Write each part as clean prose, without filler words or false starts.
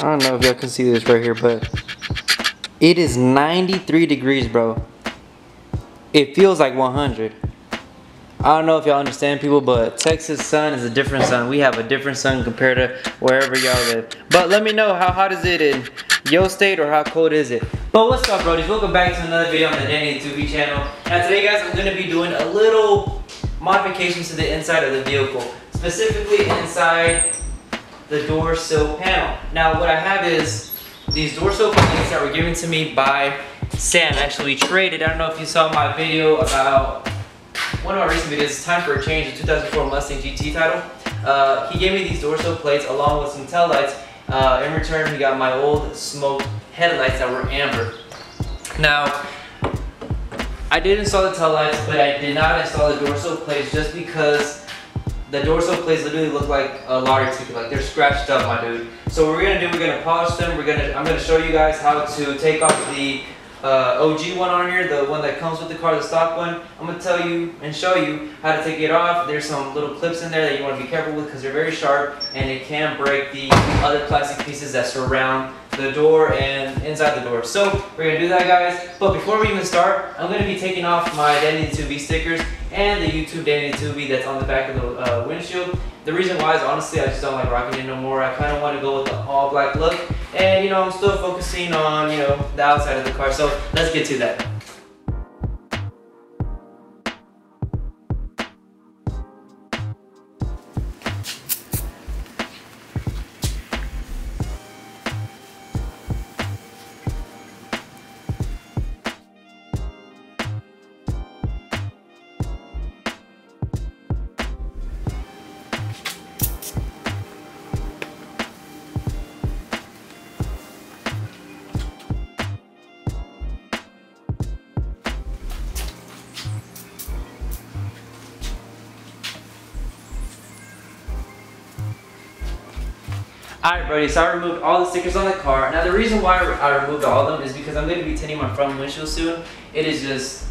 I don't know if y'all can see this right here, but it is 93 degrees, bro. It feels like 100. I don't know if y'all understand, people, but Texas sun is a different sun. We have a different sun compared to wherever y'all live. But let me know, how hot is it in your state, or how cold is it? But what's up, brodies? Welcome back to another video on the Danny 2B channel. Now today, guys, I'm going to be doing a little modifications to the inside of the vehicle, specifically inside the door sill panel. Now what I have is these door sill plates that were given to me by Sam. Actually traded. I don't know if you saw my video about one of our recent videos, It's Time for a Change, the 2004 Mustang GT title. He gave me these door sill plates along with some tail lights. In return, he got my old smoke headlights that were amber. Now, I did install the tail lights, but I did not install the door sill plates just because the door sill plates literally look like a lottery ticket, like they're scratched up, my dude. So what we're gonna do, we're gonna polish them. I'm gonna show you guys how to take off the OG one on here, the one that comes with the car, the stock one. I'm gonna tell you and show you how to take it off. There's some little clips in there that you want to be careful with because they're very sharp and it can break the other plastic pieces that surround the door and inside the door. So we're gonna do that, guys. But before we even start, I'm gonna be taking off my Danny 2B stickers and the YouTube Danny 2B that's on the back of the windshield. The reason why is honestly I just don't like rocking it no more. I kind of want to go with the all black look, and you know, I'm still focusing on, you know, the outside of the car. So let's get to that. Alright, buddy, so I removed all the stickers on the car. Now the reason why I removed all of them is because I'm going to be tinting my front windshield soon. It is just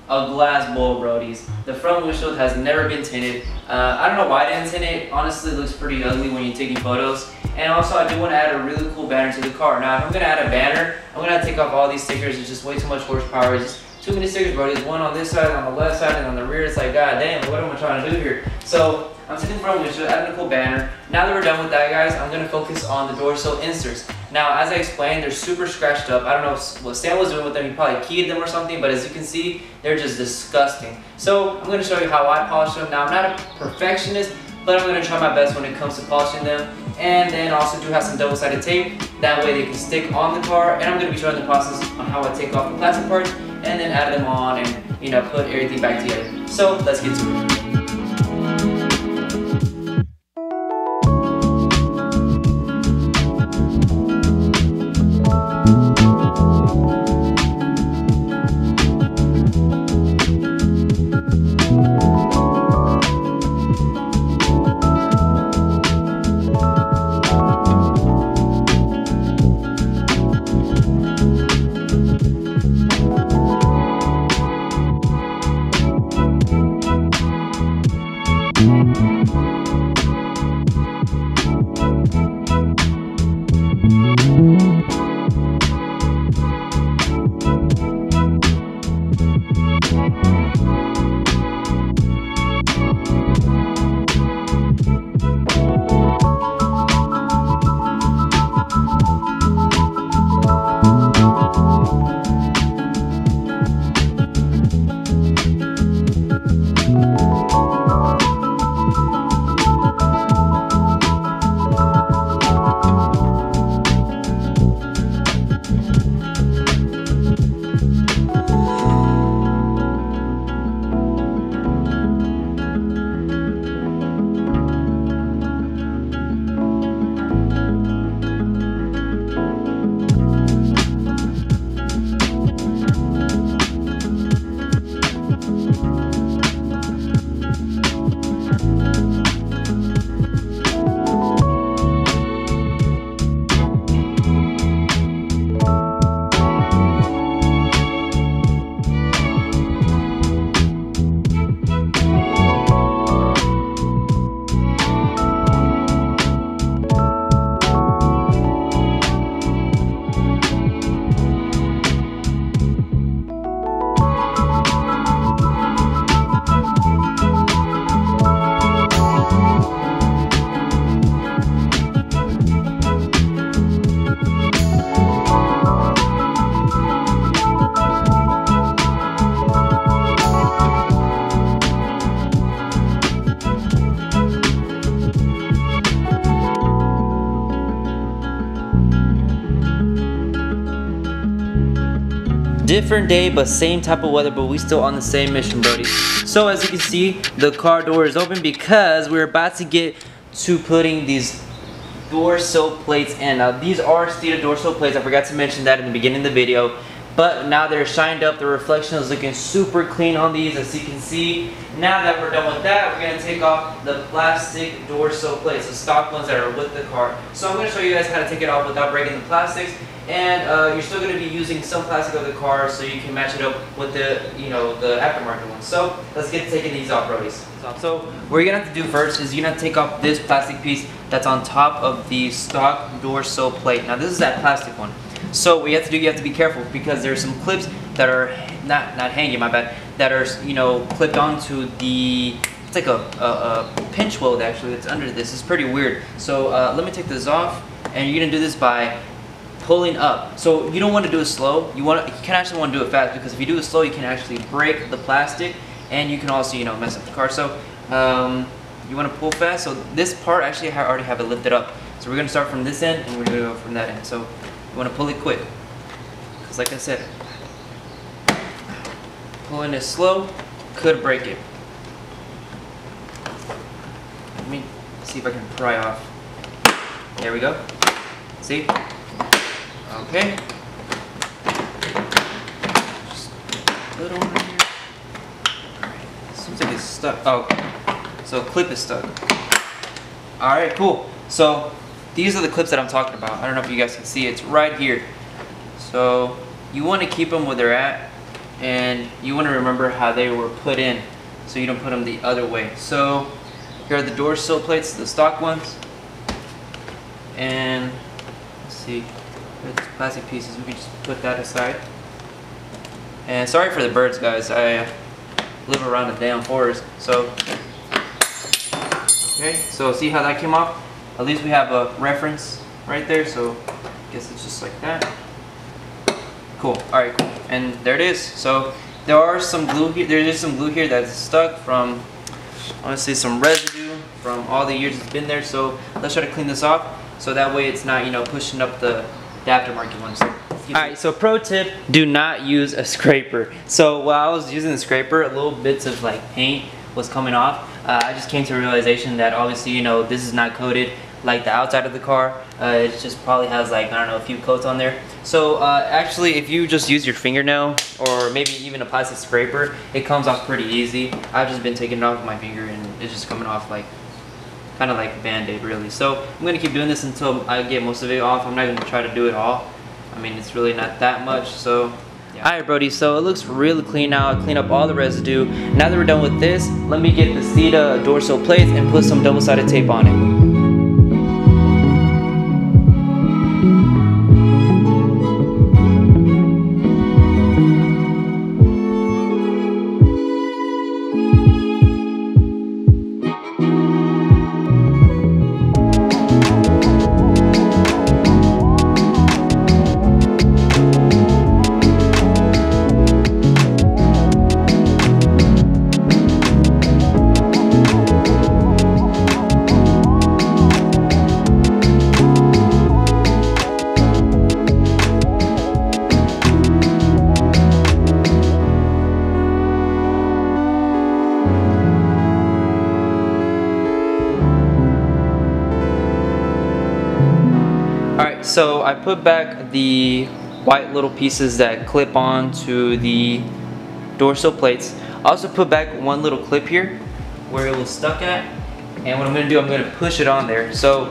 a glass bowl, brodies. The front windshield has never been tinted. I don't know why I didn't tint it. Honestly, it looks pretty ugly when you're taking photos. And also, I do want to add a really cool banner to the car. Now, if I'm going to add a banner, I'm going to take off all these stickers. It's just way too much horsepower. It's just too many stickers, brodies. One on this side, on the left side, and on the rear. It's like, god damn, what am I trying to do here? So I'm taking the front windshield, adding a cool banner. Now that we're done with that, guys, I'm going to focus on the door sill inserts. Now, as I explained, they're super scratched up. I don't know what Sam was doing with them. He probably keyed them or something, but as you can see, they're just disgusting. So I'm going to show you how I polish them. Now, I'm not a perfectionist, but I'm going to try my best when it comes to polishing them. And then also do have some double-sided tape. That way they can stick on the car. And I'm going to be showing the process on how I take off the plastic parts and then add them on and, you know, put everything back together. So let's get to it. Different day, but same type of weather, but we still on the same mission, Brody. So as you can see, the car door is open because we're about to get to putting these door sill plates in. Now these are Steeda door sill plates. I forgot to mention that in the beginning of the video. But now they're shined up, the reflection is looking super clean on these, as you can see. Now that we're done with that, we're going to take off the plastic door sill plates, the stock ones that are with the car. So I'm going to show you guys how to take it off without breaking the plastics. And you're still going to be using some plastic of the car so you can match it up with the, the aftermarket ones. So let's get to taking these off, Brodies. So what you're going to have to do first is you're going to take off this plastic piece that's on top of the stock door sill plate. Now this is that plastic one. So what you have to do, you have to be careful because there's some clips that are not hanging, my bad, that are clipped onto the, it's like a pinch weld actually that's under this. It's pretty weird. So let me take this off, and you're gonna do this by pulling up. So you don't want to do it slow. You can actually want to do it fast, because if you do it slow, you can actually break the plastic, and you can also mess up the car. So you want to pull fast. So this part actually I already have it lifted up. So we're gonna start from this end, and we're gonna go from that end. So you want to pull it quick, because like I said, pulling it slow could break it. Let me see if I can pry off. There we go. See? Okay. Just put it over here. Alright. Seems like it's stuck. Oh, so a clip is stuck. Alright, cool. So these are the clips that I'm talking about. I don't know if you guys can see. It's right here. So you want to keep them where they're at, and you want to remember how they were put in, so you don't put them the other way. So here are the door sill plates, the stock ones. And let's see, there's plastic pieces. We can just put that aside. And sorry for the birds, guys. I live around a damn forest. So okay, so see how that came off? At least we have a reference right there, so I guess it's just like that. Cool. Alright, cool. And there it is. So there are some glue here. There is some glue here that's stuck from, I want to say, some residue from all the years it's been there. So let's try to clean this off, so that way it's not, pushing up the aftermarket one. So alright, so pro tip, do not use a scraper. So while I was using the scraper, little bits of paint was coming off. I just came to a realization that obviously, this is not coated like the outside of the car. It just probably has I don't know, a few coats on there. So actually, if you just use your fingernail or maybe even a plastic scraper, it comes off pretty easy. I've just been taking it off with my finger, and it's just coming off kind of like a band-aid, really. So I'm gonna keep doing this until I get most of it off. I'm not gonna try to do it all. I mean, it's really not that much, so yeah. Alright, Brody, so it looks really clean now. I cleaned up all the residue. Now that we're done with this, let me get the Steeda door sill plates and put some double-sided tape on it. So I put back the white little pieces that clip on to the door sill plates. I also put back one little clip here where it was stuck at, and what I'm going to do, I'm going to push it on there. So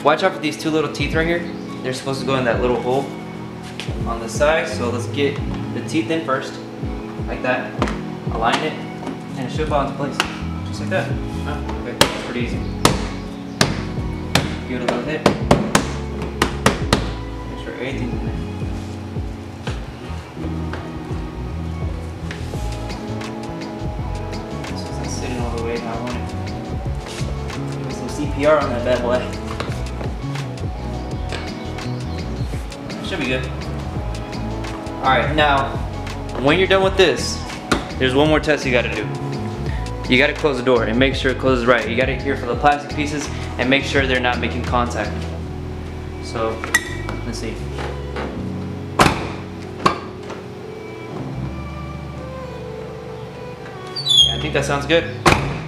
watch out for these two little teeth right here. They're supposed to go in that little hole on the side. So let's get the teeth in first, like that. Align it, and it should fall into place, just like that. Oh, okay, that's pretty easy. Give it a little hit. Everything's in there. This isn't sitting all the way how I want it. Give me some CPR on that bad boy. Should be good. Alright, now when you're done with this, there's one more test you gotta do. You gotta close the door and make sure it closes right. You gotta adhere for the plastic pieces and make sure they're not making contact. So let's see. think that sounds good.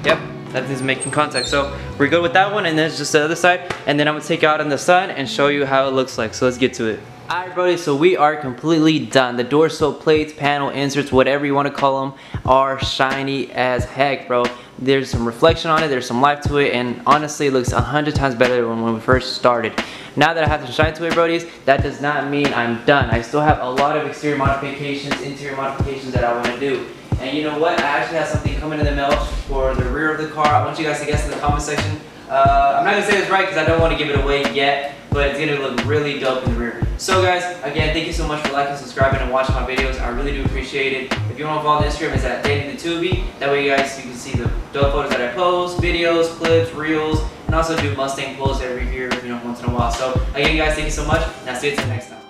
Yep, that is making contact. So we're good with that one, and then it's just the other side. And then I'm gonna take it out in the sun and show you how it looks like. So let's get to it. Alright, buddy, so we are completely done. The door sill plates, panel inserts, whatever you want to call them, are shiny as heck, bro. There's some reflection on it, there's some life to it, and honestly it looks 100 times better than when we first started. Now that I have some shine to it, brodies, that does not mean I'm done. I still have a lot of exterior modifications, interior modifications that I want to do. And you know what? I actually have something coming in the mail for the rear of the car. I want you guys to guess in the comment section. I'm not going to say this right because I don't want to give it away yet, but it's going to look really dope in the rear. So guys, again, thank you so much for liking, subscribing, and watching my videos. I really do appreciate it. If you want to follow the Instagram, it's at DannyTheTubie. That way you guys, you can see the dope photos that I post, videos, clips, reels, and also do Mustang pulls every year, once in a while. So again, guys, thank you so much, and I'll see you until next time.